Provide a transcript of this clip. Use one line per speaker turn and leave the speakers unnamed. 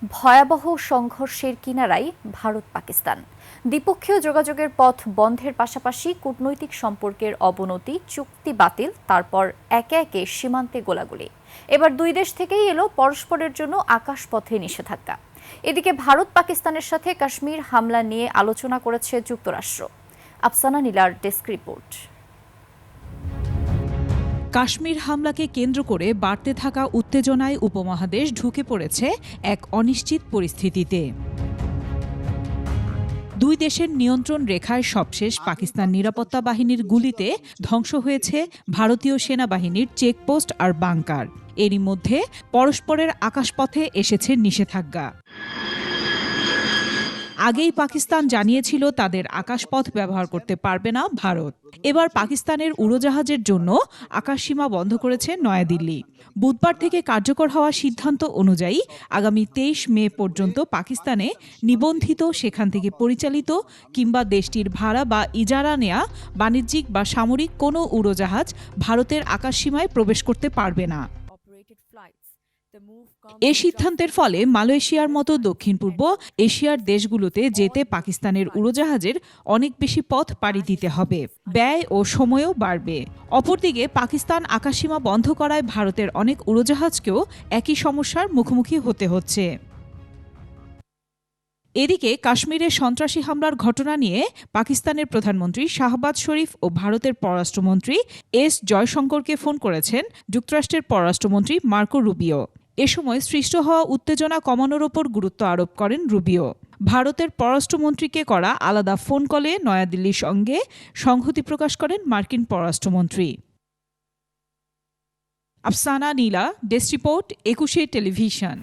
ভয়াবহ সংঘর্ষের কিনারায় ভারত পাকিস্তান। দ্বিপক্ষীয় যোগাযোগের পথ বন্ধের পাশাপাশি কূটনৈতিক সম্পর্কের অবনতি, চুক্তি বাতিল, তারপর একে একে সীমান্তে গোলাগুলি। এবার দুই দেশ থেকেই এলো পরস্পরের জন্য আকাশপথে নিষেধাজ্ঞা। এদিকে ভারত পাকিস্তানের সাথে কাশ্মীর হামলা নিয়ে আলোচনা করেছে যুক্তরাষ্ট্র। আফসানা নীলার ডেস্ক রিপোর্ট।
কাশ্মীর হামলাকে কেন্দ্র করে বাড়তে থাকা উত্তেজনায় উপমহাদেশ ঢুকে পড়েছে এক অনিশ্চিত পরিস্থিতিতে। দুই দেশের নিয়ন্ত্রণ রেখায় সবশেষ পাকিস্তান নিরাপত্তা বাহিনীর গুলিতে ধ্বংস হয়েছে ভারতীয় সেনাবাহিনীর চেকপোস্ট আর বাংকার। এরই মধ্যে পরস্পরের আকাশপথে এসেছে নিষেধাজ্ঞা। আগেই পাকিস্তান জানিয়েছিল তাদের আকাশপথ ব্যবহার করতে পারবে না ভারত। এবার পাকিস্তানের উড়োজাহাজের জন্য আকাশসীমা বন্ধ করেছে নয়াদিল্লি। বুধবার থেকে কার্যকর হওয়া সিদ্ধান্ত অনুযায়ী আগামী ২৩ মে পর্যন্ত পাকিস্তানে নিবন্ধিত, সেখান থেকে পরিচালিত কিংবা দেশটির ভাড়া বা ইজারা নেয়া বাণিজ্যিক বা সামরিক কোনো উড়োজাহাজ ভারতের আকাশসীমায় প্রবেশ করতে পারবে না। এ সিদ্ধান্তের ফলে মালয়েশিয়ার মতো দক্ষিণ পূর্ব এশিয়ার দেশগুলোতে যেতে পাকিস্তানের উড়োজাহাজের অনেক বেশি পথ পাড়ি দিতে হবে, ব্যয় ও সময়ও বাড়বে। অপরদিকে পাকিস্তান আকাশসীমা বন্ধ করায় ভারতের অনেক উড়োজাহাজকেও একই সমস্যার মুখোমুখি হতে হচ্ছে। এদিকে কাশ্মীরের সন্ত্রাসী হামলার ঘটনা নিয়ে পাকিস্তানের প্রধানমন্ত্রী শাহবাজ শরীফ ও ভারতের পররাষ্ট্রমন্ত্রী এস জয়শঙ্করকে ফোন করেছেন যুক্তরাষ্ট্রের পররাষ্ট্রমন্ত্রী মার্কো রুবিও। এ সময় সৃষ্ট হওয়া উত্তেজনা কমানোর ওপর গুরুত্ব আরোপ করেন রুবিও। ভারতের পররাষ্ট্রমন্ত্রীকে করা আলাদা ফোন কলে নয়াদিল্লির সঙ্গে সংহতি প্রকাশ করেন মার্কিন পররাষ্ট্রমন্ত্রী। আফসানা নীলা, ডেস্ক রিপোর্ট, ২১ টেলিভিশন।